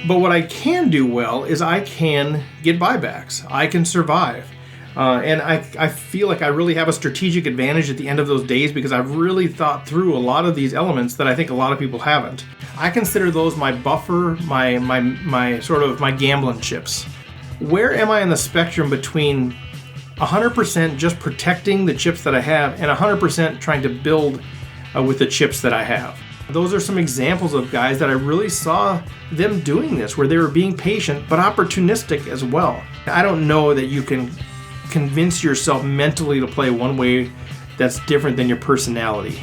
But what I can do well is I can get buybacks. I can survive. And I feel like I really have a strategic advantage at the end of those days because I've really thought through a lot of these elements that I think a lot of people haven't. I consider those my buffer, my sort of my gambling chips. Where am I in the spectrum between 100% just protecting the chips that I have and 100% trying to build with the chips that I have? Those are some examples of guys that I really saw them doing this, where they were being patient but opportunistic as well. I don't know that you can convince yourself mentally to play one way that's different than your personality.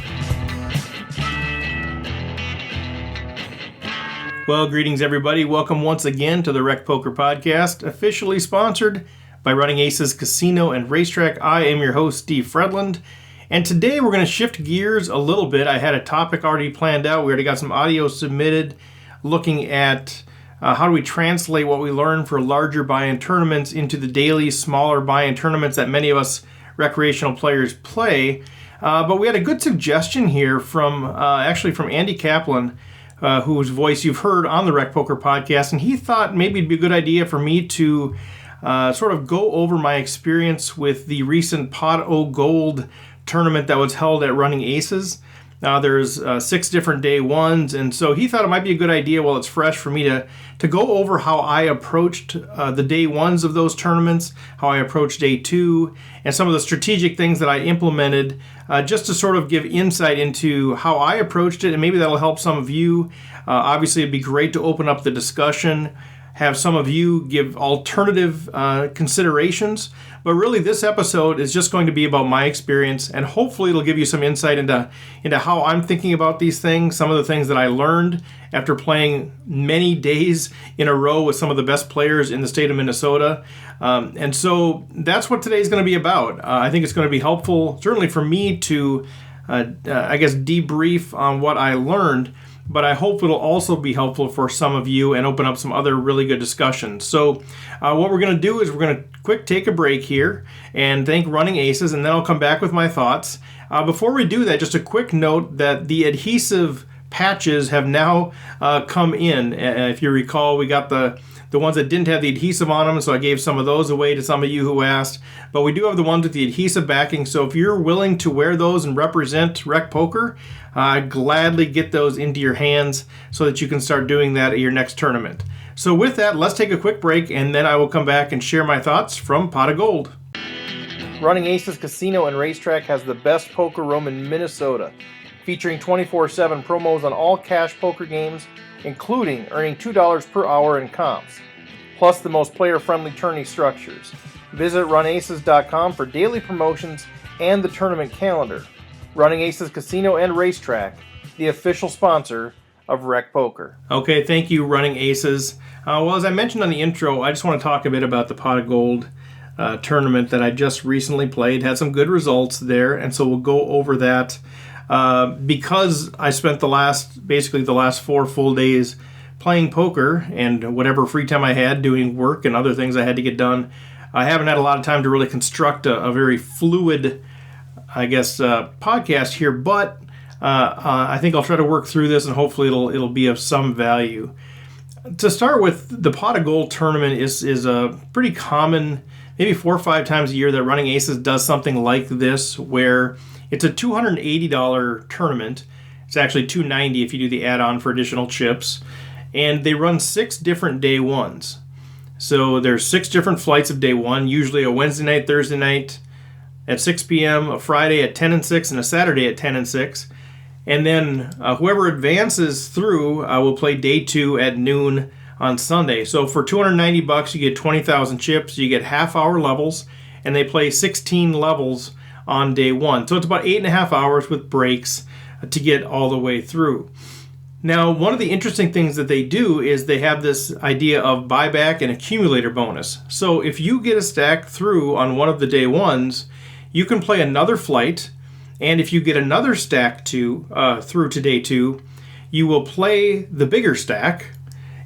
Well, greetings everybody. Welcome once again to the Rec Poker Podcast, officially sponsored by Running Aces Casino and Racetrack. I am your host, Steve Fredland, and today we're going to shift gears a little bit. I had a topic already planned out. We already got some audio submitted looking at how do we translate what we learn for larger buy-in tournaments into the daily, smaller buy-in tournaments that many of us recreational players play. But we had a good suggestion here from Andy Kaplan, whose voice you've heard on the Rec Poker Podcast, and he thought maybe it'd be a good idea for me to sort of go over my experience with the recent Pot O Gold tournament that was held at Running Aces. There's 6 different day ones, and so he thought it might be a good idea while it's fresh for me to go over how I approached the day ones of those tournaments, how I approached day 2, and some of the strategic things that I implemented just to sort of give insight into how I approached it, and maybe that'll help some of you. Obviously, it'd be great to open up the discussion, have some of you give alternative considerations, but really this episode is just going to be about my experience, and hopefully it'll give you some insight into how I'm thinking about these things, some of the things that I learned after playing many days in a row with some of the best players in the state of Minnesota. And so that's what today's going to be about. I think it's going to be helpful, certainly for me to, debrief on what I learned, but I hope it'll also be helpful for some of you and open up some other really good discussions. So what we're going to do is we're going to take a break here and thank Running Aces, and then I'll come back with my thoughts. Before we do that, just a quick note that the adhesive patches have now come in. If you recall, we got the ones that didn't have the adhesive on them, so I gave some of those away to some of you who asked. But we do have the ones with the adhesive backing, so if you're willing to wear those and represent Rec Poker, gladly get those into your hands so that you can start doing that at your next tournament. So with that, let's take a quick break, and then I will come back and share my thoughts from Pot of Gold. Running Aces Casino and Racetrack has the best poker room in Minnesota, featuring 24/7 promos on all cash poker games, including earning $2 per hour in comps, plus the most player-friendly tourney structures. Visit runaces.com for daily promotions and the tournament calendar. Running Aces Casino and Racetrack, the official sponsor of Rec Poker. Okay, thank you, Running Aces. Well, as I mentioned on the intro, I just want to talk a bit about the Pot of Gold tournament that I just recently played. Had some good results there, and so we'll go over that. Because I spent the last 4 full days playing poker and whatever free time I had doing work and other things I had to get done, I haven't had a lot of time to really construct a very fluid, podcast here, but I think I'll try to work through this and hopefully it'll be of some value. To start with, the Pot of Gold tournament is a pretty common, maybe 4 or 5 times a year that Running Aces does something like this, where it's a $280 tournament. It's actually $290 if you do the add-on for additional chips. And they run 6 different day ones. So there's 6 different flights of day 1, usually a Wednesday night, Thursday night at 6 p.m., a Friday at 10 and 6, and a Saturday at 10 and 6. And then whoever advances through will play day 2 at noon on Sunday. So for $290, you get 20,000 chips, you get half-hour levels, and they play 16 levels on day 1. So it's about 8.5 hours with breaks to get all the way through. Now, one of the interesting things that they do is they have this idea of buyback and accumulator bonus. So if you get a stack through on one of the day ones, you can play another flight, and if you get another stack through to day 2, you will play the bigger stack,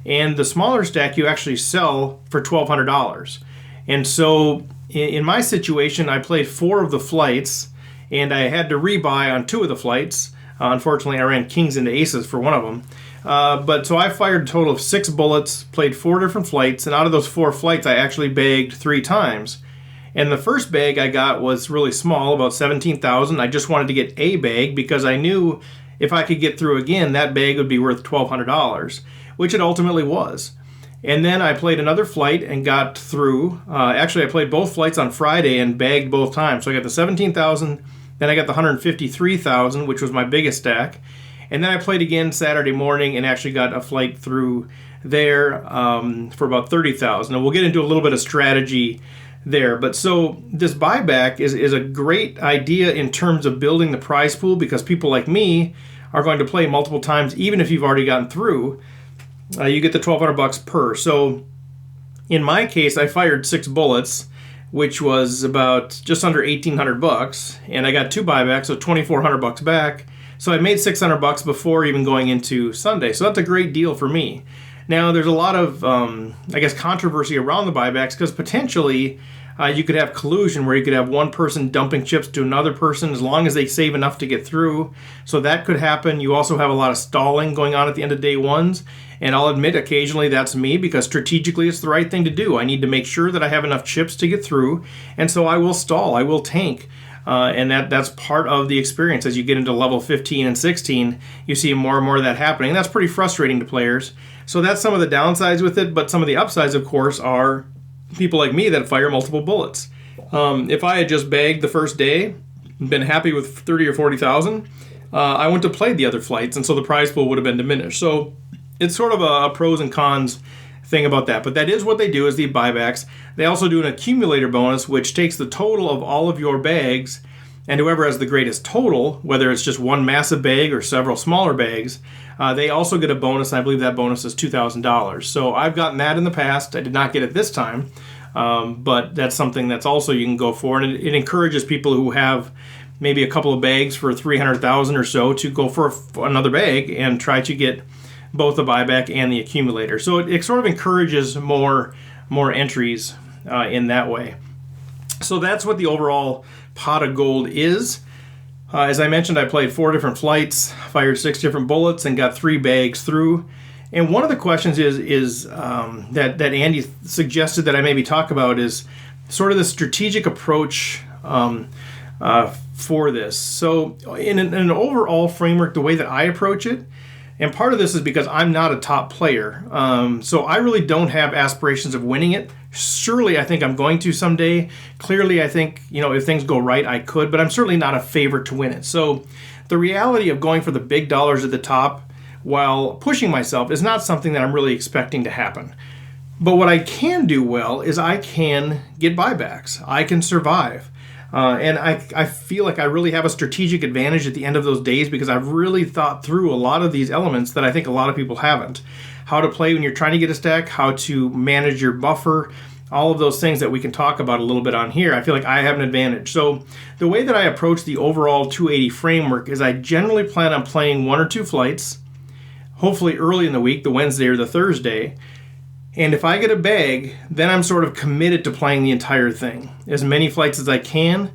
and the smaller stack you actually sell for $1,200. And so in my situation, I played 4 of the flights, and I had to rebuy on 2 of the flights. Unfortunately, I ran kings into aces for one of them. But so I fired a total of 6 bullets, played 4 different flights, and out of those 4 flights, I actually bagged 3 times. And the first bag I got was really small, about 17,000. I just wanted to get a bag because I knew if I could get through again, that bag would be worth $1,200, which it ultimately was. And then I played another flight and got through. Actually, I played both flights on Friday and bagged both times. So I got the 17,000, then I got the 153,000, which was my biggest stack. And then I played again Saturday morning and actually got a flight through there for about 30,000. And we'll get into a little bit of strategy there. But so this buyback is a great idea in terms of building the prize pool, because people like me are going to play multiple times, even if you've already gotten through. You get the $1,200 per. So in my case, I fired 6 bullets, which was about just under $1,800, and I got 2 buybacks, so $2,400 back. So I made $600 before even going into Sunday. So that's a great deal for me. Now, there's a lot of, controversy around the buybacks, because potentially you could have collusion where you could have one person dumping chips to another person as long as they save enough to get through. So that could happen. You also have a lot of stalling going on at the end of day ones. And I'll admit occasionally that's me, because strategically it's the right thing to do. I need to make sure that I have enough chips to get through. And so I will stall. I will tank. And that's part of the experience. As you get into level 15 and 16, you see more and more of that happening. And that's pretty frustrating to players. So that's some of the downsides with it. But some of the upsides, of course, are people like me that fire multiple bullets. If I had just bagged the first day, been happy with 30 or 40,000, I wouldn't have played the other flights, and so the prize pool would have been diminished. So it's sort of a pros and cons thing about that. But that is what they do, is the buybacks. They also do an accumulator bonus, which takes the total of all of your bags, and whoever has the greatest total, whether it's just one massive bag or several smaller bags, they also get a bonus, and I believe that bonus is $2,000. So I've gotten that in the past. I did not get it this time, but that's something that's also you can go for, and it encourages people who have maybe a couple of bags for 300,000 or so to go for another bag and try to get both the buyback and the accumulator. So it sort of encourages more entries in that way. So that's what the overall pot of gold is. As I mentioned, I played 4 different flights, fired 6 different bullets, and got 3 bags through. And one of the questions is that Andy suggested that I maybe talk about is sort of the strategic approach for this. So in an overall framework, the way that I approach it, and part of this is because I'm not a top player, so I really don't have aspirations of winning it. Surely I think I'm going to someday. Clearly I think, if things go right, I could, but I'm certainly not a favorite to win it. So the reality of going for the big dollars at the top while pushing myself is not something that I'm really expecting to happen. But what I can do well is I can get buybacks. I can survive. And I feel like I really have a strategic advantage at the end of those days, because I've really thought through a lot of these elements that I think a lot of people haven't. How to play when you're trying to get a stack, how to manage your buffer, all of those things that we can talk about a little bit on here. I feel like I have an advantage. So the way that I approach the overall 280 framework is I generally plan on playing 1 or 2 flights, hopefully early in the week, the Wednesday or the Thursday. And if I get a bag, then I'm sort of committed to playing the entire thing, as many flights as I can.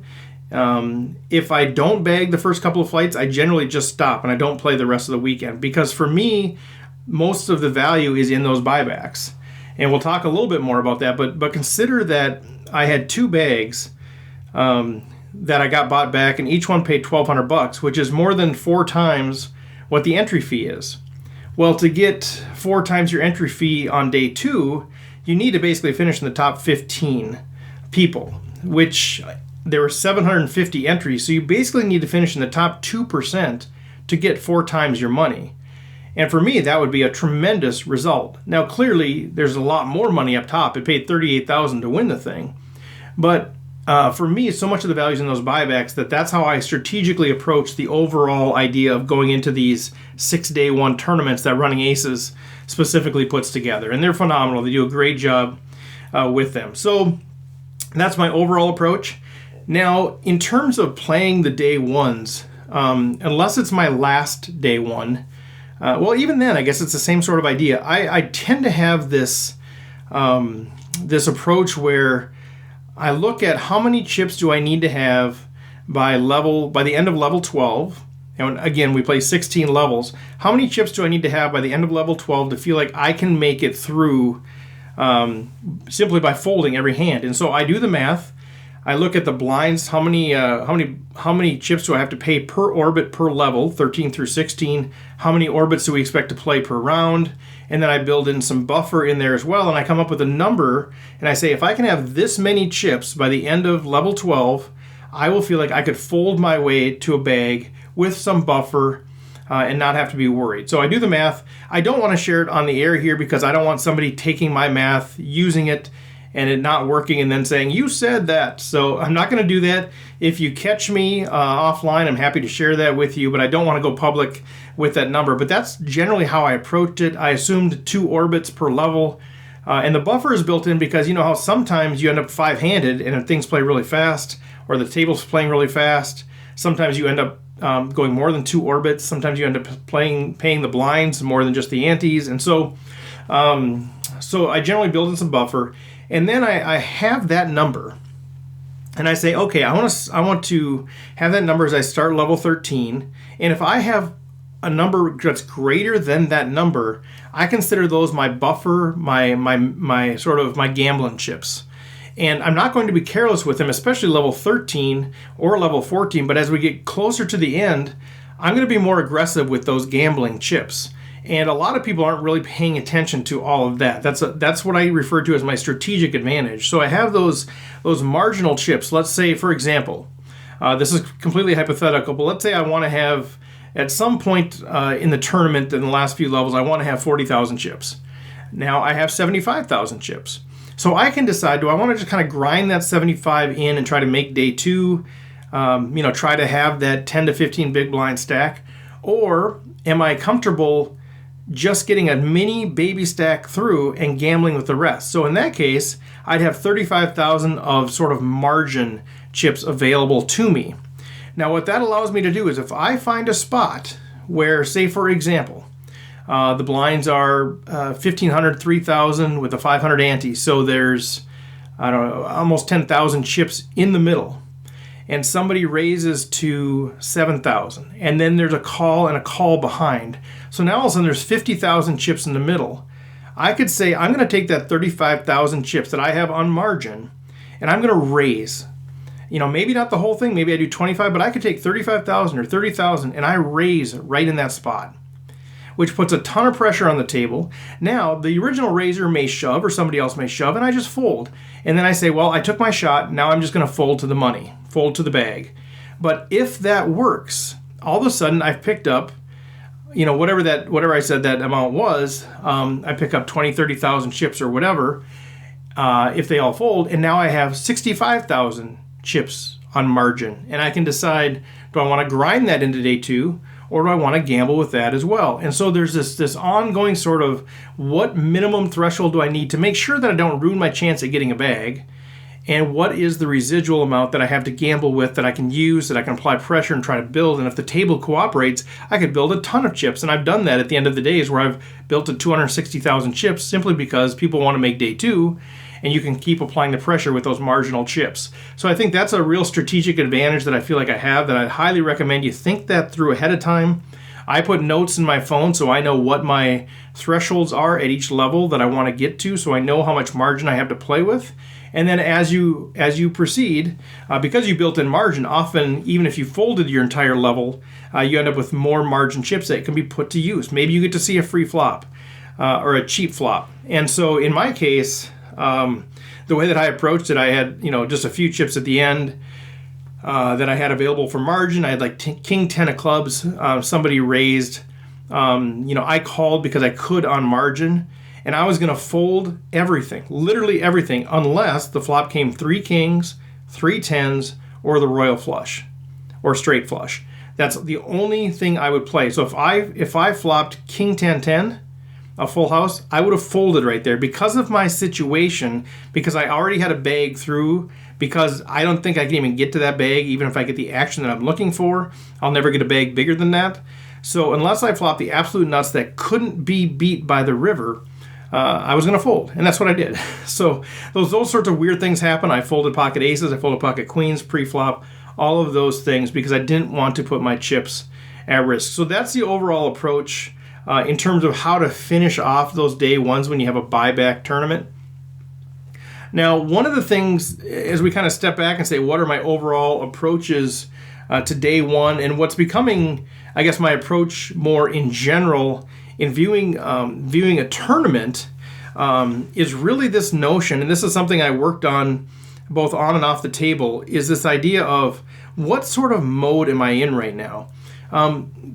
If I don't bag the first couple of flights, I generally just stop and I don't play the rest of the weekend, because for me, most of the value is in those buybacks. And we'll talk a little bit more about that, but consider that I had 2 bags that I got bought back, and each one paid $1,200, which is more than 4 times what the entry fee is. Well, to get 4 times your entry fee on day 2, you need to basically finish in the top 15 people, which there were 750 entries. So you basically need to finish in the top 2% to get 4 times your money. And for me, that would be a tremendous result. Now, clearly, there's a lot more money up top. It paid $38,000 to win the thing. But for me, so much of the value is in those buybacks that's how I strategically approach the overall idea of going into these 6-day one tournaments that Running Aces specifically puts together. And they're phenomenal. They do a great job with them. So that's my overall approach. Now, in terms of playing the day ones, unless it's my last day one, well, even then, I guess it's the same sort of idea. I tend to have this approach where I look at how many chips do I need to have by the end of level 12, and again, we play 16 levels. How many chips do I need to have by the end of level 12 to feel like I can make it through simply by folding every hand? And so I do the math. I look at the blinds. How many chips do I have to pay per orbit per level, 13 through 16? How many orbits do we expect to play per round? And then I build in some buffer in there as well, and I come up with a number, and I say if I can have this many chips by the end of level 12, I will feel like I could fold my way to a bag with some buffer and not have to be worried. So I do the math. I don't want to share it on the air here because I don't want somebody taking my math, using it, and it not working and then saying, you said that. So I'm not going to do that. If you catch me offline, I'm happy to share that with you, but I don't want to go public with that number. But that's generally how I approached it. I assumed 2 orbits per level. And the buffer is built in because you know how sometimes you end up 5-handed and things play really fast, or the table's playing really fast. Sometimes you end up going more than 2 orbits. Sometimes you end up paying the blinds more than just the antes. And so I generally build in some buffer. And then I have that number, and I say, okay, I want to have that number as I start level 13. And if I have a number that's greater than that number, I consider those my buffer, my sort of my gambling chips. And I'm not going to be careless with them, especially level 13 or level 14. But as we get closer to the end, I'm going to be more aggressive with those gambling chips. And a lot of people aren't really paying attention to all of that. That's what I refer to as my strategic advantage. So I have those marginal chips. Let's say, for example, this is completely hypothetical, but let's say I want to have, at some point in the tournament in the last few levels, I want to have 40,000 chips. Now I have 75,000 chips. So I can decide, do I want to just kind of grind that 75 in and try to make day 2, try to have that 10 to 15 big blind stack? Or am I comfortable just getting a mini baby stack through and gambling with the rest? So in that case, I'd have 35,000 of sort of margin chips available to me. Now what that allows me to do is if I find a spot where, say for example, the blinds are 1,500, 3,000 with a 500 ante, so there's, I don't know, almost 10,000 chips in the middle, and somebody raises to 7,000, and then there's a call and a call behind. So now all of a sudden there's 50,000 chips in the middle. I could say I'm going to take that 35,000 chips that I have on margin, and I'm going to raise. Maybe not the whole thing, maybe I do 25, but I could take 35,000 or 30,000, and I raise right in that spot, which puts a ton of pressure on the table. Now, the original raiser may shove, or somebody else may shove, and I just fold. And then I say, well, I took my shot, now I'm just going to fold to the money, fold to the bag. But if that works, all of a sudden I've picked up, whatever I said that amount was, I pick up 20, 30,000 chips or whatever, if they all fold, and now I have 65,000 chips on margin. And I can decide, do I want to grind that into day 2, or do I want to gamble with that as well? And so there's this ongoing sort of, what minimum threshold do I need to make sure that I don't ruin my chance at getting a bag? And what is the residual amount that I have to gamble with that I can use, that I can apply pressure and try to build? And if the table cooperates, I could build a ton of chips. And I've done that at the end of the days where I've built to 260,000 chips simply because people want to make day 2, and you can keep applying the pressure with those marginal chips. So I think that's a real strategic advantage that I feel like I have, that I highly recommend you think that through ahead of time. I put notes in my phone so I know what my thresholds are at each level that I want to get to, so I know how much margin I have to play with. And then as you proceed, because you built in margin, often even if you folded your entire level, you end up with more margin chips that can be put to use. Maybe you get to see a free flop or a cheap flop. And so in my case, the way that I approached it, I had just a few chips at the end that I had available for margin. I had like king 10 of clubs. Somebody raised. I called because I could on margin. And I was going to fold everything, literally everything, unless the flop came 3 kings, 3 tens, or the royal flush, or straight flush. That's the only thing I would play. So if I flopped king 10 10, a full house, I would have folded right there because of my situation, because I already had a bag through, because I don't think I can even get to that bag, even if I get the action that I'm looking for. I'll never get a bag bigger than that. So unless I flop the absolute nuts that couldn't be beat by the river, I was going to fold, and that's what I did. So those sorts of weird things happen. I folded pocket aces, I folded pocket queens, pre-flop, all of those things, because I didn't want to put my chips at risk. So that's the overall approach in terms of how to finish off those day ones when you have a buyback tournament. Now, one of the things, as we kind of step back and say, what are my overall approaches to day one, and what's becoming, I guess, my approach more in general in viewing a tournament is really this notion, and this is something I worked on both on and off the table, is this idea of what sort of mode am I in right now?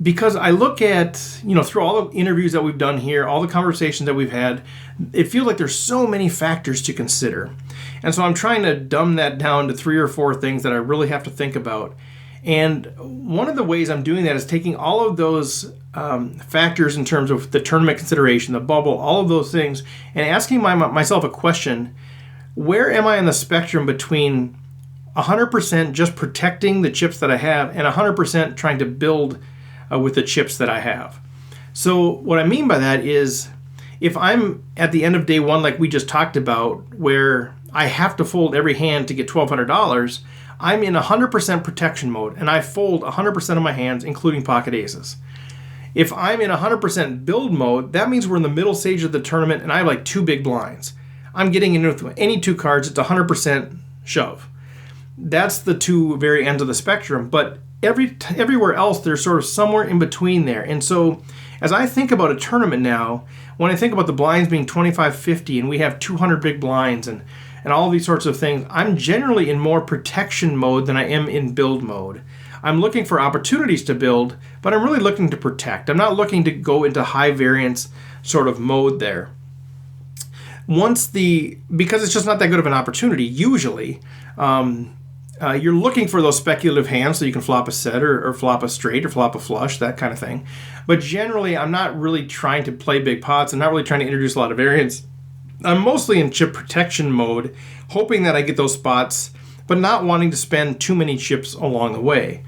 Because I look at, through all the interviews that we've done here, all the conversations that we've had, it feels like there's so many factors to consider. And so I'm trying to dumb that down to 3 or 4 things that I really have to think about. And one of the ways I'm doing that is taking all of those factors in terms of the tournament consideration, the bubble, all of those things, and asking myself a question: where am I on the spectrum between 100% just protecting the chips that I have and 100% trying to build with the chips that I have? So what I mean by that is, if I'm at the end of day one, like we just talked about, where I have to fold every hand to get $1,200, I'm in 100% protection mode, and I fold 100% of my hands, including pocket aces. If I'm in 100% build mode, that means we're in the middle stage of the tournament, and I have like 2 big blinds. I'm getting in with any 2 cards, it's 100% shove. That's the 2 very ends of the spectrum, but everywhere else, there's sort of somewhere in between there. And so as I think about a tournament now, when I think about the blinds being 25-50 and we have 200 big blinds and all these sorts of things, I'm generally in more protection mode than I am in build mode. I'm looking for opportunities to build, but I'm really looking to protect. I'm not looking to go into high variance sort of mode there. Because it's just not that good of an opportunity, usually, you're looking for those speculative hands so you can flop a set or flop a straight or flop a flush, that kind of thing. But generally, I'm not really trying to play big pots. I'm not really trying to introduce a lot of variance. I'm mostly in chip protection mode, hoping that I get those spots, but not wanting to spend too many chips along the way.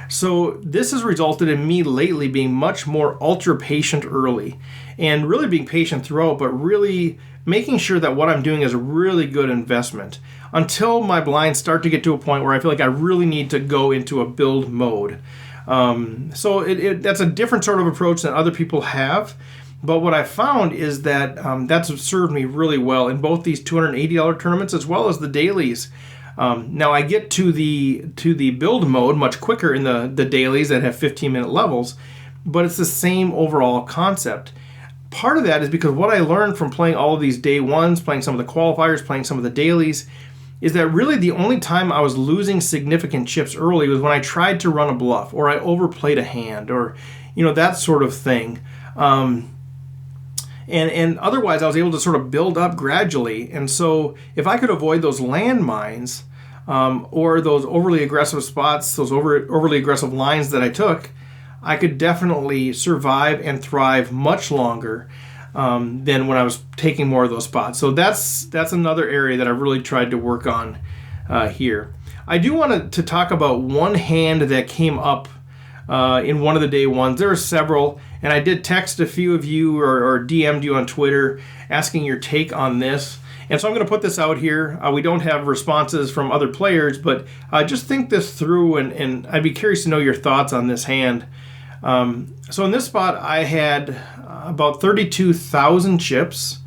So this has resulted in me lately being much more ultra patient early, and really being patient throughout, but really making sure that what I'm doing is a really good investment until my blinds start to get to a point where I feel like I really need to go into a build mode. So that's a different sort of approach than other people have. But what I found is that that's served me really well in both these $280 tournaments as well as the dailies. Now I get to the build mode much quicker in the dailies that have 15-minute levels, but it's the same overall concept. Part of that is because what I learned from playing all of these day ones, playing some of the qualifiers, playing some of the dailies, is that really the only time I was losing significant chips early was when I tried to run a bluff or I overplayed a hand or that sort of thing. And otherwise, I was able to sort of build up gradually. And so if I could avoid those landmines or those overly aggressive spots, those overly aggressive lines that I took, I could definitely survive and thrive much longer than when I was taking more of those spots. So that's another area that I really tried to work on here. I do want to talk about one hand that came up in one of the day ones. There are several, and I did text a few of you or DM'd you on Twitter asking your take on this. And so I'm going to put this out here. We don't have responses from other players, but just think this through, and I'd be curious to know your thoughts on this hand. So in this spot, I had about 32,000 chips.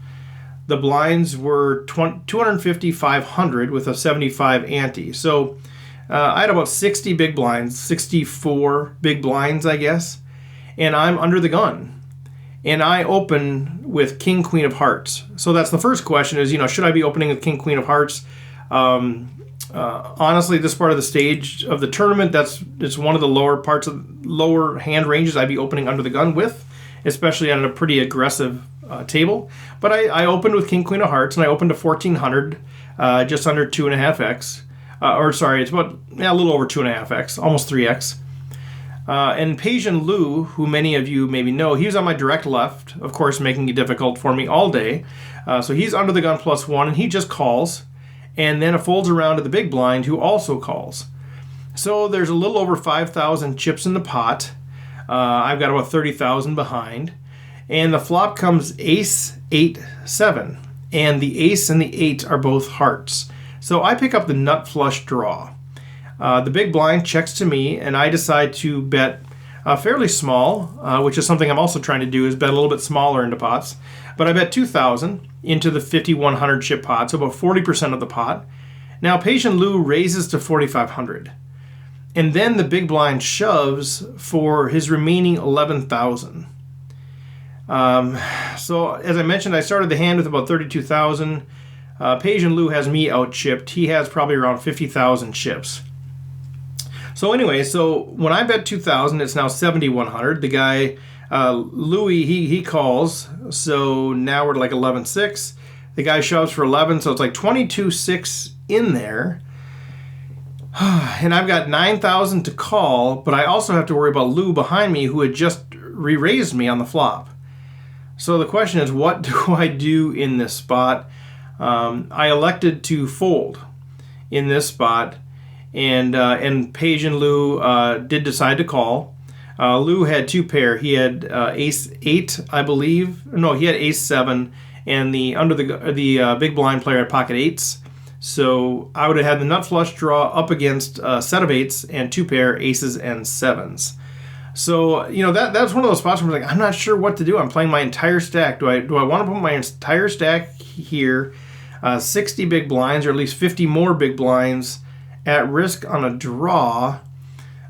The blinds were 250, 500 with a 75 ante. So I had about 60 big blinds, 64 big blinds, I guess, and I'm under the gun. And I open with King, Queen of Hearts. So that's the first question is, should I be opening with King, Queen of Hearts? Honestly, this part of the stage of the tournament, it's one of the lower hand ranges I'd be opening under the gun with, especially on a pretty aggressive table. But I opened with King, Queen of Hearts, and I opened to 1,400, just under 2.5x. It's about a little over 2.5x, almost 3x. And Peijian Liu, who many of you maybe know, he was on my direct left, of course, making it difficult for me all day. So he's under the gun +1, and he just calls. And then it folds around to the big blind, who also calls. So there's a little over 5,000 chips in the pot. I've got about 30,000 behind. And the flop comes ace, 8, 7. And the ace and the 8 are both hearts. So I pick up the nut flush draw. The big blind checks to me, and I decide to bet fairly small, which is something I'm also trying to do, is bet a little bit smaller into pots. But I bet 2,000 into the 5,100 chip pot, so about 40% of the pot. Now Page and Lou raises to 4,500. And then the big blind shoves for his remaining 11,000. So as I mentioned, I started the hand with about 32,000. Page and Lou has me out chipped. He has probably around 50,000 chips. So anyway, so when I bet 2,000, it's now 7,100. The guy, Louis, he calls. So now we're like 11.6. The guy shoves for 11, so it's like 22.6 in there. And I've got 9,000 to call, but I also have to worry about Lou behind me, who had just re-raised me on the flop. So the question is, what do I do in this spot? I elected to fold in this spot, and Page and Lou did decide to call. Lou had two pair. He had ace 8, I believe. No, he had ace 7, and the big blind player had pocket 8s. So I would have had the nut flush draw up against a set of 8s and two pair aces and 7s. So, that's one of those spots where I'm like, I'm not sure what to do. I'm playing my entire stack. Do I want to put my entire stack here, 60 big blinds, or at least 50 more big blinds at risk on a draw,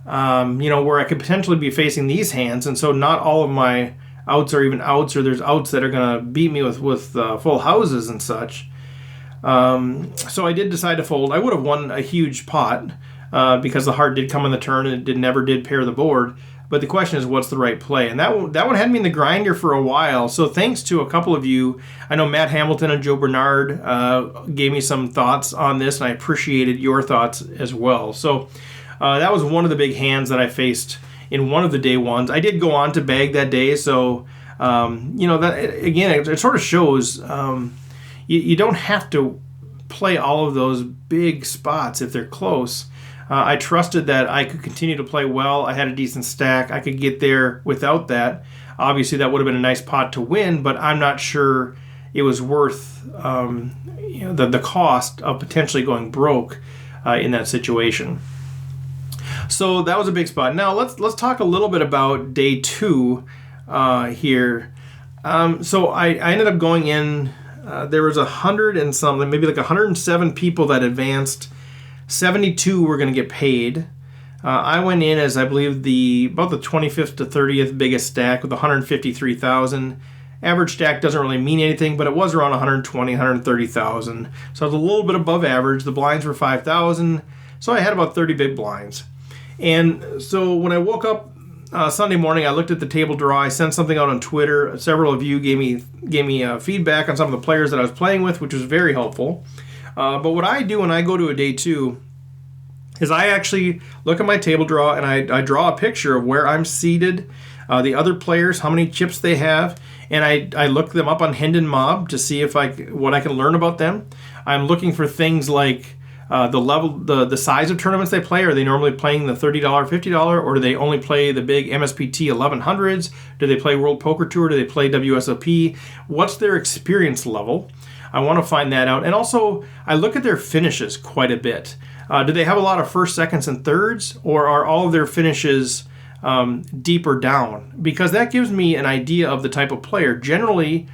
where I could potentially be facing these hands, and so not all of my outs are even outs, or there's outs that are going to beat me with full houses and such. So I did decide to fold. I would have won a huge pot because the heart did come on the turn and it never did pair the board. But the question is, what's the right play? And that one had me in the grinder for a while. So thanks to a couple of you, I know Matt Hamilton and Joe Bernard gave me some thoughts on this, and I appreciated your thoughts as well. So that was one of the big hands that I faced in one of the day ones. I did go on to bag that day, so that again, it sort of shows you don't have to play all of those big spots if they're close. I trusted that I could continue to play well. I had a decent stack. I could get there without that. Obviously, that would have been a nice pot to win, but I'm not sure it was worth the cost of potentially going broke in that situation. So that was a big spot. Now let's talk a little bit about day 2 here. So I ended up going in. There was 100 and something, maybe like 107 people that advanced. 72 were going to get paid. I went in as, I believe, about the 25th to 30th biggest stack with 153,000. Average stack doesn't really mean anything, but it was around 120, 130,000. So I was a little bit above average. The blinds were 5,000, so I had about 30 big blinds. And so when I woke up Sunday morning, I looked at the table draw. I sent something out on Twitter. Several of you gave me feedback on some of the players that I was playing with, which was very helpful. But what I do when I go to a day 2 is I actually look at my table draw and I draw a picture of where I'm seated, the other players, how many chips they have, and I look them up on Hendon Mob to see what I can learn about them. I'm looking for things like the level, the size of tournaments they play. Are they normally playing the $30, $50, or do they only play the big MSPT 1100s? Do they play World Poker Tour? Do they play WSOP? What's their experience level? I want to find that out. And also, I look at their finishes quite a bit. Do they have a lot of first, seconds, and thirds, or are all of their finishes deeper down? Because that gives me an idea of the type of player. Generally,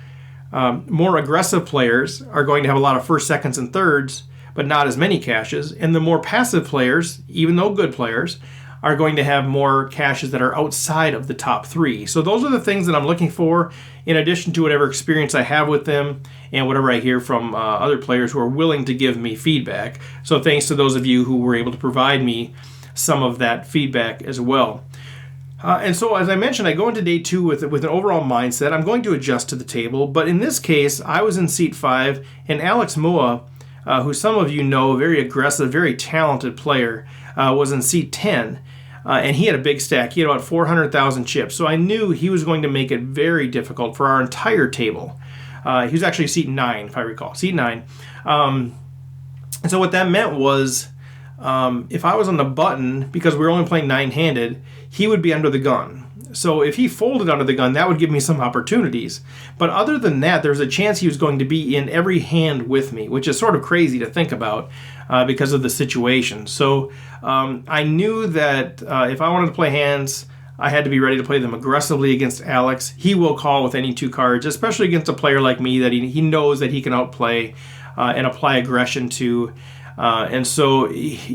more aggressive players are going to have a lot of first, seconds, and thirds, but not as many cashes. And the more passive players, even though good players, are going to have more cashes that are outside of the top 3. So those are the things that I'm looking for, in addition to whatever experience I have with them and whatever I hear from other players who are willing to give me feedback. So thanks to those of you who were able to provide me some of that feedback as well. And so, as I mentioned, I go into day 2 with an overall mindset. I'm going to adjust to the table, but in this case, I was in seat 5, and Alex Moa, who some of you know, a very aggressive, very talented player, was in seat 10. And he had a big stack. He had about 400,000 chips. So I knew he was going to make it very difficult for our entire table. He was actually seat 9, if I recall. Seat 9. And so what that meant was if I was on the button, because we were only playing 9-handed, he would be under the gun. So if he folded under the gun, that would give me some opportunities. But other than that, there's a chance he was going to be in every hand with me, which is sort of crazy to think about because of the situation. So I knew that if I wanted to play hands, I had to be ready to play them aggressively against Alex. He will call with any 2 cards, especially against a player like me that he knows that he can outplay and apply aggression to. And so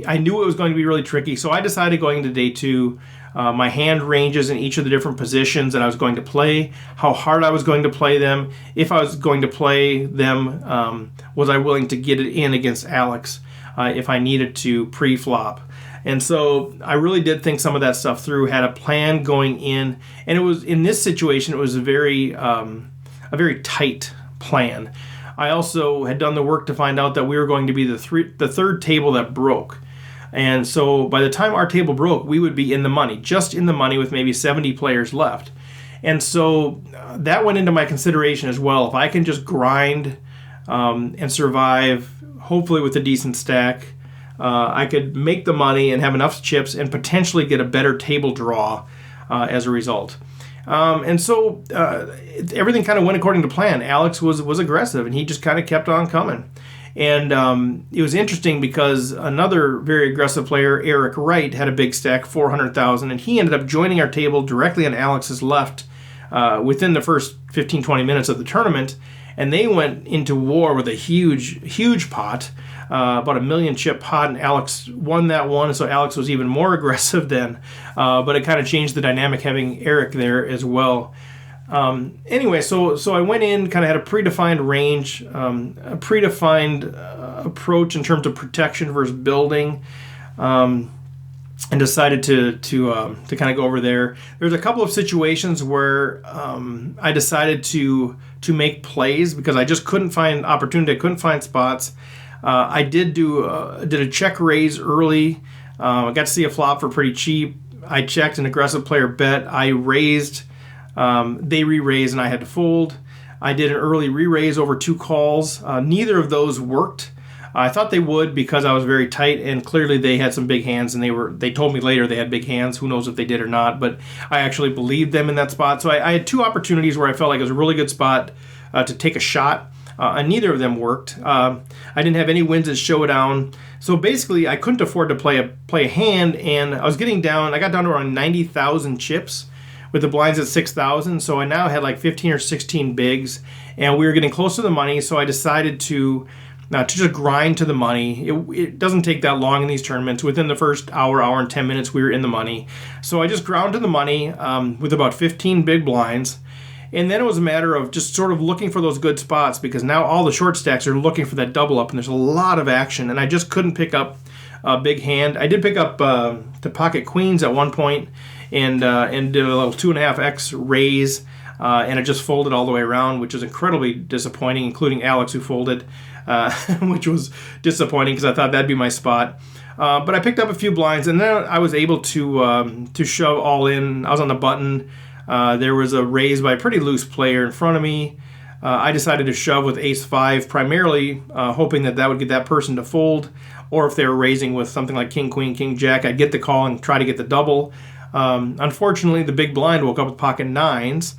I knew it was going to be really tricky. So I decided going into day 2, my hand ranges in each of the different positions that I was going to play, how hard I was going to play them, if I was going to play them, was I willing to get it in against Alex if I needed to pre-flop. And so I really did think some of that stuff through, had a plan going in, and it was, in this situation, it was a very tight plan. I also had done the work to find out that we were going to be the third table that broke. And so by the time our table broke, we would be in the money, just in the money with maybe 70 players left. And so that went into my consideration as well. If I can just grind and survive, hopefully with a decent stack, I could make the money and have enough chips and potentially get a better table draw as a result. And so everything kind of went according to plan. Alex was aggressive, and he just kind of kept on coming. And it was interesting because another very aggressive player, Eric Wright, had a big stack, 400,000, and he ended up joining our table directly on Alex's left within the first 15-20 minutes of the tournament. And they went into war with a huge pot, about a 1 million chip pot, and Alex won that one, so Alex was even more aggressive then. But it kind of changed the dynamic having Eric there as well. Anyway, so I went in, kind of had a predefined range, a predefined approach in terms of protection versus building, and decided to kind of go over there. There's a couple of situations where I decided to make plays because I just couldn't find opportunity. I couldn't find spots. I did a check raise early. I got to see a flop for pretty cheap. I checked an aggressive player bet. I raised. They re-raised and I had to fold. I did an early re-raise over 2 calls. Neither of those worked. I thought they would because I was very tight, and clearly they had some big hands, and they told me later they had big hands. Who knows if they did or not, but I actually believed them in that spot. So I had 2 opportunities where I felt like it was a really good spot to take a shot, and neither of them worked. I didn't have any wins at showdown, so basically I couldn't afford to play a hand, and I was getting down. I got down to around 90,000 chips with the blinds at 6,000, so I now had like 15 or 16 bigs, and we were getting close to the money, so I decided to just grind to the money. It doesn't take that long in these tournaments. Within the first hour and 10 minutes, we were in the money. So I just ground to the money with about 15 big blinds. And then it was a matter of just sort of looking for those good spots, because now all the short stacks are looking for that double up, and there's a lot of action, and I just couldn't pick up a big hand. I did pick up the pocket queens at one point and did a little 2.5x raise, and it just folded all the way around, which is incredibly disappointing, including Alex, who folded, which was disappointing because I thought that'd be my spot. But I picked up a few blinds, and then I was able to shove all in. I was on the button. There was a raise by a pretty loose player in front of me. I decided to shove with ace-5, primarily hoping that would get that person to fold, or if they were raising with something like king, queen, king, jack, I'd get the call and try to get the double. Unfortunately, the big blind woke up with pocket 9s.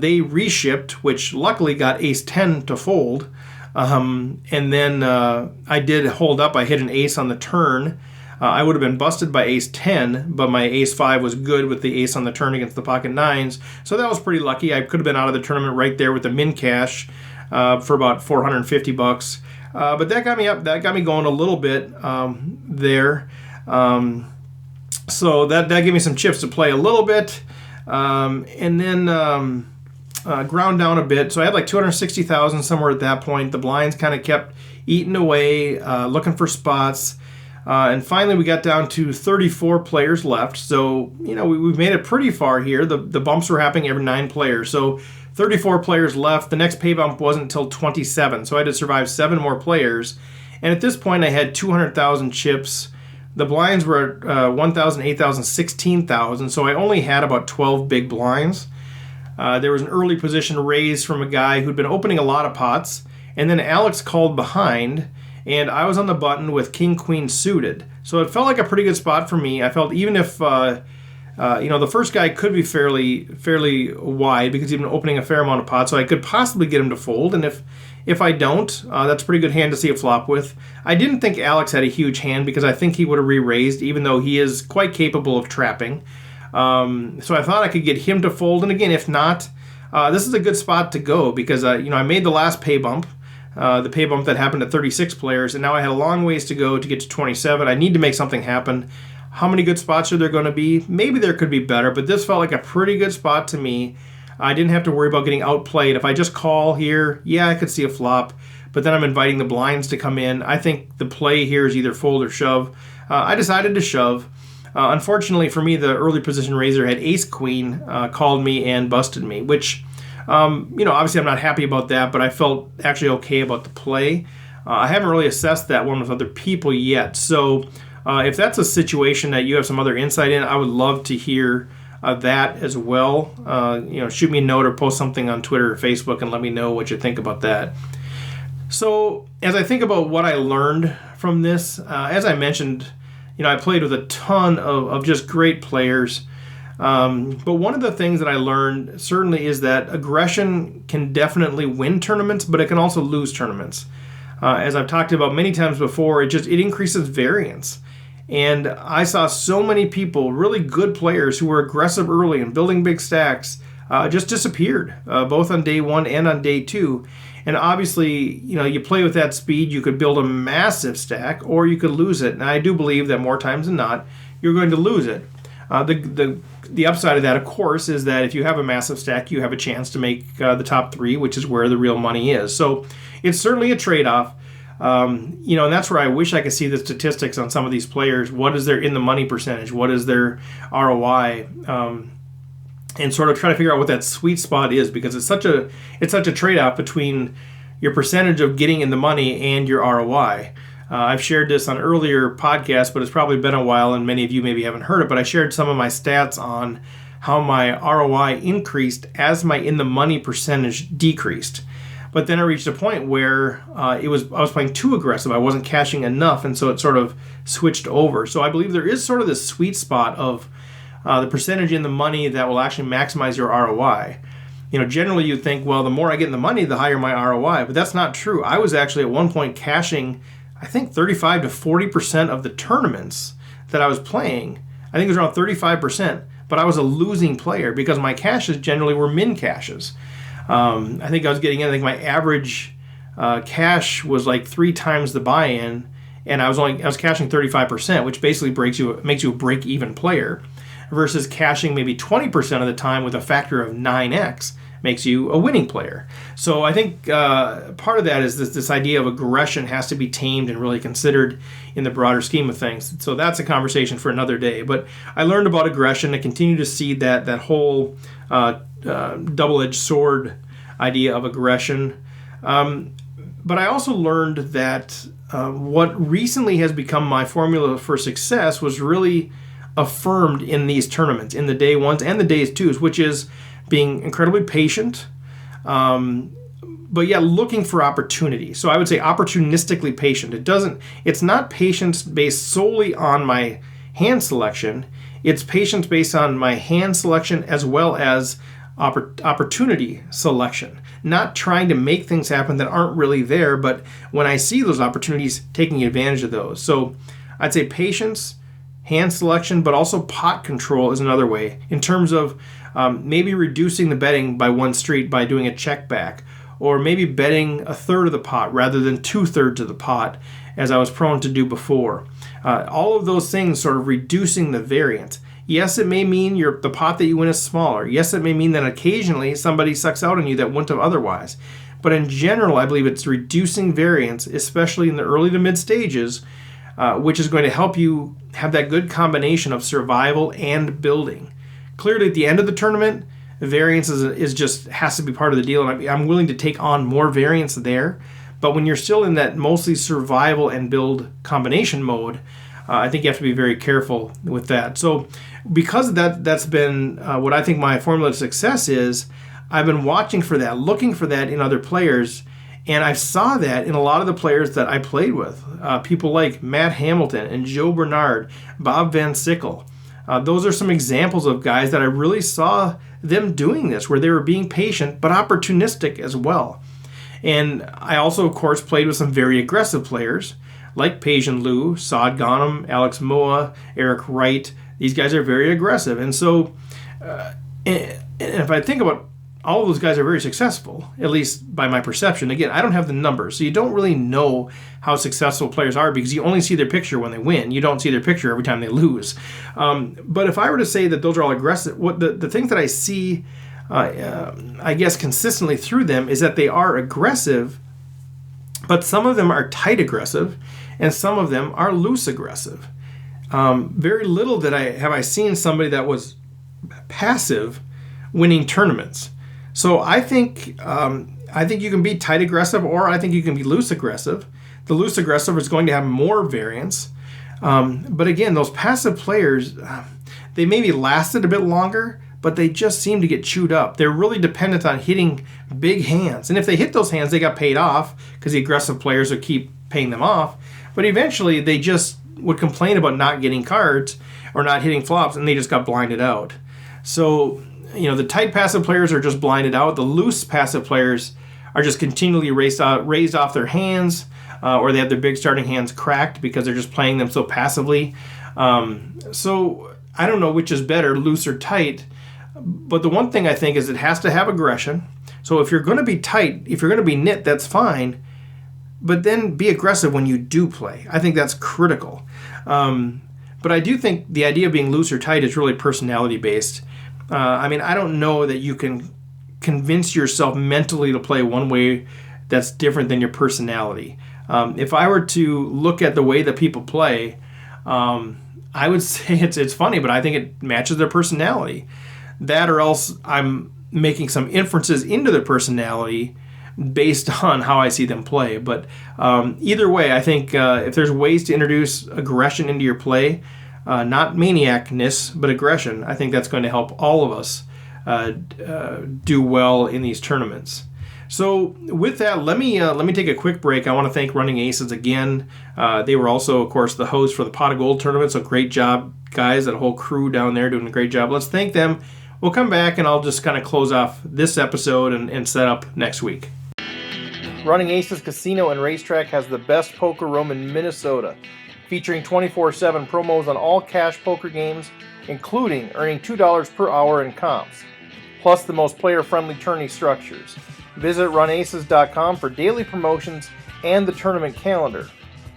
They reshipped, which luckily got ace-10 to fold. And then I did hold up. I hit an ace on the turn. I would have been busted by ace-10, but my ace-5 was good with the ace on the turn against the pocket 9s. So that was pretty lucky. I could have been out of the tournament right there with the min cash for about $450. But that got me up. That got me going a little bit there. So that gave me some chips to play a little bit. And then ground down a bit. So I had like 260,000 somewhere at that point. The blinds kind of kept eating away, looking for spots. And finally we got down to 34 players left. So, we've made it pretty far here. The bumps were happening every 9 players. So 34 players left. The next pay bump wasn't until 27. So I had to survive 7 more players. And at this point I had 200,000 chips. The blinds were at 1,000, 8,000, 16,000. So I only had about 12 big blinds. There was an early position raise from a guy who'd been opening a lot of pots. And then Alex called behind, and I was on the button with king, queen suited. So it felt like a pretty good spot for me. I felt even if, the first guy could be fairly wide because he'd been opening a fair amount of pots, so I could possibly get him to fold. And if I don't, that's a pretty good hand to see a flop with. I didn't think Alex had a huge hand because I think he would have re-raised, even though he is quite capable of trapping. So I thought I could get him to fold. And again, if not, this is a good spot to go because, I made the last pay bump. The pay bump that happened at 36 players, and now I had a long ways to go to get to 27. I need to make something happen. How many good spots are there going to be? Maybe there could be better, but this felt like a pretty good spot to me. I didn't have to worry about getting outplayed. If I just call here, yeah, I could see a flop, but then I'm inviting the blinds to come in. I think the play here is either fold or shove. I decided to shove. Unfortunately for me, the early position raiser had ace-queen, called me and busted me, which... obviously I'm not happy about that, but I felt actually okay about the play. I haven't really assessed that one with other people yet. So if that's a situation that you have some other insight in, I would love to hear that as well. Shoot me a note or post something on Twitter or Facebook and let me know what you think about that. So as I think about what I learned from this, as I mentioned, I played with a ton of just great players. But one of the things that I learned certainly is that aggression can definitely win tournaments, but it can also lose tournaments. As I've talked about many times before, it increases variance. And I saw so many people, really good players who were aggressive early and building big stacks, just disappeared, both on day one and on day two. And obviously, you play with that speed, you could build a massive stack or you could lose it. And I do believe that more times than not, you're going to lose it. The upside of that, of course, is that if you have a massive stack, you have a chance to make the top three, which is where the real money is. So it's certainly a trade-off. And that's where I wish I could see the statistics on some of these players. What is their in-the-money percentage? What is their ROI? And sort of try to figure out what that sweet spot is, because it's such a trade-off between your percentage of getting in the money and your ROI. I've shared this on earlier podcasts, but it's probably been a while and many of you maybe haven't heard it, but I shared some of my stats on how my ROI increased as my in-the-money percentage decreased. But then I reached a point where I was playing too aggressive. I wasn't cashing enough, and so it sort of switched over. So I believe there is sort of this sweet spot of the percentage in the money that will actually maximize your ROI. Generally you'd think, well, the more I get in the money, the higher my ROI, but that's not true. I was actually at one point cashing, I think 35 to 40% of the tournaments that I was playing. I think it was around 35%, but I was a losing player because my cashes generally were min cashes. I think I was getting in, I think my average cash was like 3 times the buy-in, and I was cashing 35%, which basically makes you a break-even player, versus cashing maybe 20% of the time with a factor of 9x makes you a winning player. So I think part of that is this idea of aggression has to be tamed and really considered in the broader scheme of things. So that's a conversation for another day. But I learned about aggression. I continue to see that whole double-edged sword idea of aggression. But I also learned that what recently has become my formula for success was really affirmed in these tournaments, in the day ones and the days twos, which is being incredibly patient, but yet looking for opportunity. So I would say opportunistically patient. It's not patience based solely on my hand selection. It's patience based on my hand selection as well as opportunity selection. Not trying to make things happen that aren't really there, but when I see those opportunities, taking advantage of those. So I'd say patience, hand selection, but also pot control is another way, in terms of maybe reducing the betting by one street by doing a check back, or maybe betting a third of the pot rather than 2/3 of the pot, as I was prone to do before. All of those things sort of reducing the variance. Yes, it may mean the pot that you win is smaller. Yes, it may mean that occasionally somebody sucks out on you that wouldn't have otherwise. But in general, I believe it's reducing variance, especially in the early to mid stages, which is going to help you have that good combination of survival and building. Clearly, at the end of the tournament, variance has to be part of the deal, and I'm willing to take on more variance there. But when you're still in that mostly survival and build combination mode, I think you have to be very careful with that. So because of that, that's been what I think my formula to success is. I've been watching for that, looking for that in other players, and I saw that in a lot of the players that I played with. People like Matt Hamilton and Joe Bernard, Bob Van Sickle. Those are some examples of guys that I really saw them doing this, where they were being patient but opportunistic as well. And I also, of course, played with some very aggressive players like Pejin Liu, Saad Ghanem, Alex Moa, Eric Wright, These guys are very aggressive. And so and if I think about all of those guys are very successful, at least by my perception. Again, I don't have the numbers, so you don't really know how successful players are because you only see their picture when they win. You don't see their picture every time they lose. But if I were to say that those are all aggressive, what the things that I see, I guess, consistently through them is that they are aggressive, but some of them are tight aggressive, and some of them are loose aggressive. Very little that have I seen somebody that was passive winning tournaments. So I think you can be tight aggressive, or I think you can be loose aggressive. The loose aggressive is going to have more variance. But again, those passive players, they maybe lasted a bit longer, but they just seem to get chewed up. They're really dependent on hitting big hands. And if they hit those hands, they got paid off because the aggressive players would keep paying them off. But eventually, they just would complain about not getting cards or not hitting flops, and they just got blinded out. So, the tight passive players are just blinded out. The loose passive players are just continually raised off their hands, or they have their big starting hands cracked because they're just playing them so passively. So I don't know which is better, loose or tight. But the one thing I think is it has to have aggression. So if you're going to be tight, if you're going to be knit, that's fine. But then be aggressive when you do play. I think that's critical. But I do think the idea of being loose or tight is really personality based. I don't know that you can convince yourself mentally to play one way that's different than your personality. If I were to look at the way that people play, I would say it's funny, but I think it matches their personality. That or else I'm making some inferences into their personality based on how I see them play. But either way, I think if there's ways to introduce aggression into your play, not maniacness, but aggression, I think that's going to help all of us do well in these tournaments. So with that, let me take a quick break. I want to thank Running Aces again. They were also, of course, the host for the Pot of Gold tournament, so great job, guys. That whole crew down there doing a great job. Let's thank them. We'll come back, and I'll just kind of close off this episode and set up next week. Running Aces Casino and Racetrack has the best poker room in Minnesota, featuring 24/7 promos on all cash poker games, including earning $2 per hour in comps, plus the most player-friendly tourney structures. Visit runaces.com for daily promotions and the tournament calendar.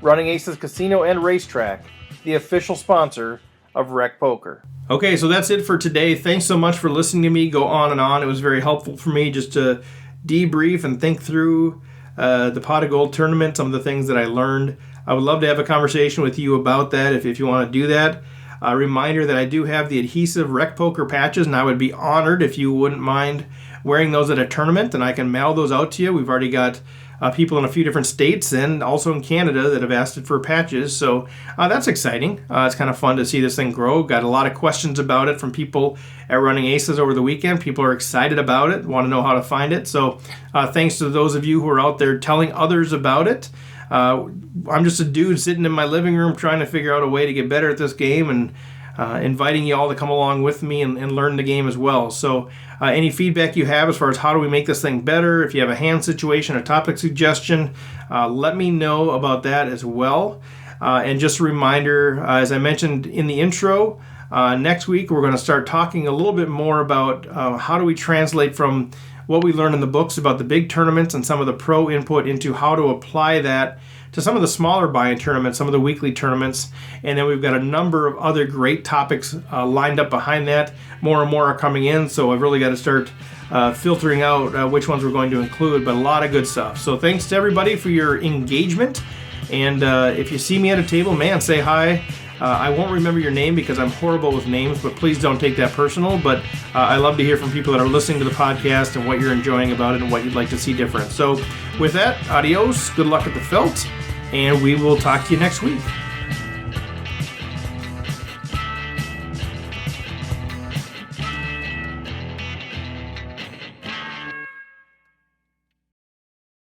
Running Aces Casino and Racetrack, the official sponsor of Rec Poker. Okay, so that's it for today. Thanks so much for listening to me go on and on. It was very helpful for me just to debrief and think through the Pot of Gold tournament, some of the things that I learned. I would love to have a conversation with you about that if you want to do that. A reminder that I do have the adhesive Rec Poker patches, and I would be honored if you wouldn't mind wearing those at a tournament, and I can mail those out to you. We've already got people in a few different states and also in Canada that have asked for patches, so that's exciting. It's kind of fun to see this thing grow. Got a lot of questions about it from people at Running Aces over the weekend. People are excited about it, want to know how to find it, so thanks to those of you who are out there telling others about it. I'm just a dude sitting in my living room trying to figure out a way to get better at this game, and inviting you all to come along with me and learn the game as well. So any feedback you have as far as how do we make this thing better, if you have a hand situation, a topic suggestion, let me know about that as well. And just a reminder, as I mentioned in the intro, next week we're going to start talking a little bit more about how do we translate from what we learned in the books about the big tournaments and some of the pro input into how to apply that to some of the smaller buy-in tournaments, some of the weekly tournaments. And then we've got a number of other great topics lined up behind that. More and more are coming in, so I've really got to start filtering out which ones we're going to include, but a lot of good stuff. So thanks to everybody for your engagement. And if you see me at a table, man, say hi. I won't remember your name because I'm horrible with names, but please don't take that personal. But I love to hear from people that are listening to the podcast and what you're enjoying about it and what you'd like to see different. So with that, adios, good luck at the felt, and we will talk to you next week.